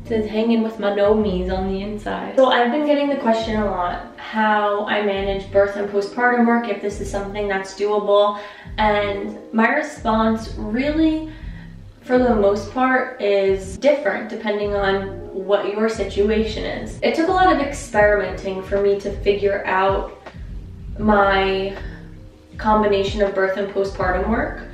It's hanging with my no-me's on the inside. So I've been getting the question a lot, how I manage birth and postpartum work, if this is something that's doable. And my response really, for the most part, is different depending on what your situation is. It took a lot of experimenting for me to figure out my combination of birth and postpartum work.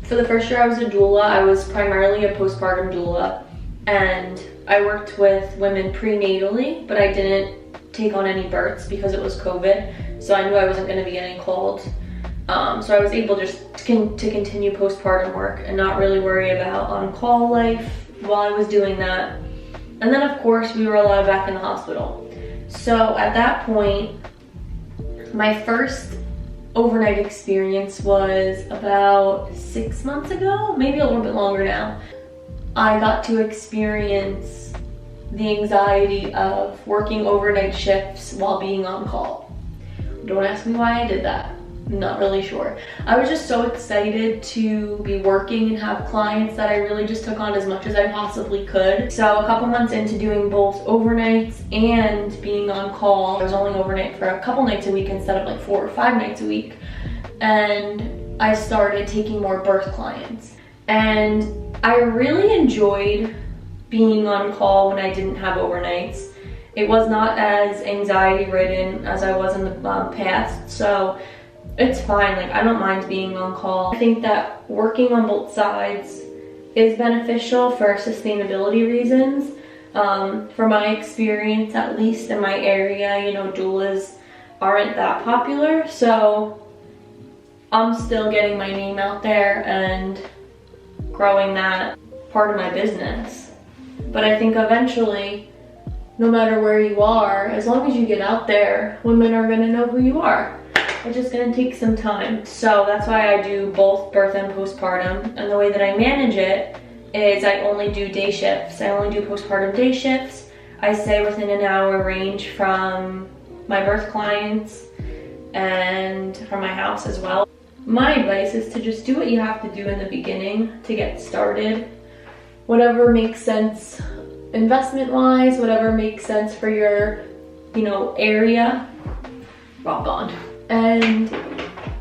For the first year I was a doula, I was primarily a postpartum doula, and I worked with women prenatally, but I didn't take on any births because it was COVID, so I knew I wasn't going to be getting called. So I was able just to continue postpartum work and not really worry about on-call life while I was doing that. And then of course we were allowed back in the hospital. So at that point, my first overnight experience was about 6 months ago, maybe a little bit longer now. I got to experience the anxiety of working overnight shifts while being on call. Don't ask me why I did that. I'm not really sure. I was just so excited to be working and have clients that I really just took on as much as I possibly could. So a couple months into doing both overnights and being on call, I was only overnight for a couple nights a week instead of like 4 or 5 nights a week. And I started taking more birth clients. And I really enjoyed being on call when I didn't have overnights. It was not as anxiety ridden as I was in the past. So it's fine, like I don't mind being on call. I think that working on both sides is beneficial for sustainability reasons. From my experience, at least in my area, you know, doulas aren't that popular, so I'm still getting my name out there and growing that part of my business. But I think eventually, no matter where you are, as long as you get out there, women are gonna know who you are. It's just gonna take some time. So that's why I do both birth and postpartum. And the way that I manage it is I only do day shifts. I only do postpartum day shifts. I stay within an hour range from my birth clients and from my house as well. My advice is to just do what you have to do in the beginning to get started. Whatever makes sense investment-wise, whatever makes sense for your, you know, area, rock on. And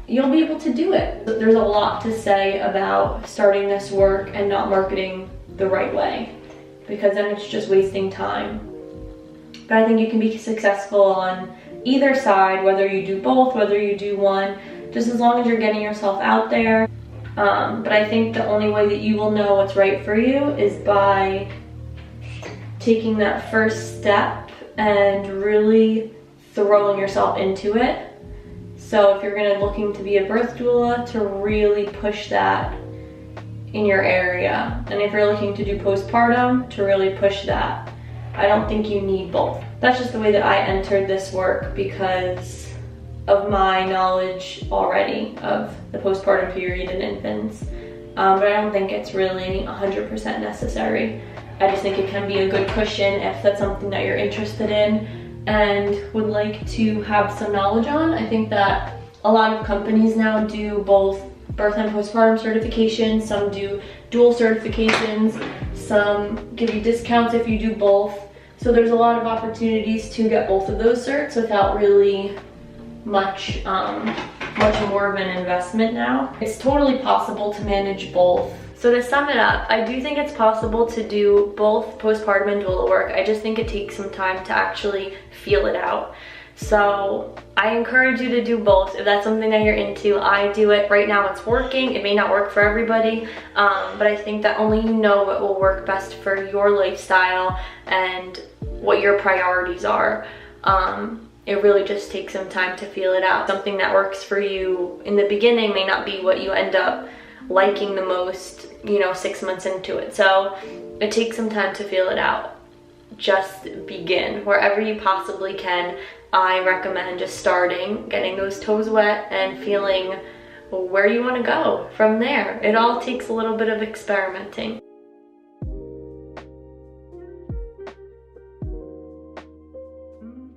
you'll be able to do it. There's a lot to say about starting this work and not marketing the right way, because then it's just wasting time. But I think you can be successful on either side, whether you do both, whether you do one, just as long as you're getting yourself out there. But I think the only way that you will know what's right for you is by taking that first step and really throwing yourself into it. So if you're looking to be a birth doula, to really push that in your area. And if you're looking to do postpartum, to really push that. I don't think you need both. That's just the way that I entered this work because of my knowledge already of the postpartum period in infants. But I don't think it's really 100% necessary. I just think it can be a good cushion if that's something that you're interested in and would like to have some knowledge on. I think that a lot of companies now do both birth and postpartum certifications. Some do dual certifications. Some give you discounts if you do both. So there's a lot of opportunities to get both of those certs without really much more of an investment now. It's totally possible to manage both. So to sum it up, I do think it's possible to do both postpartum and doula work. I just think it takes some time to actually feel it out. So I encourage you to do both. If that's something that you're into, I do it. Right now it's working. It may not work for everybody, but I think that only you know what will work best for your lifestyle and what your priorities are. It really just takes some time to feel it out. Something that works for you in the beginning may not be what you end up liking the most, 6 months into it. So it takes some time to feel it out. Just begin wherever you possibly can. I recommend just starting, getting those toes wet and feeling where you want to go from there. It all takes a little bit of experimenting.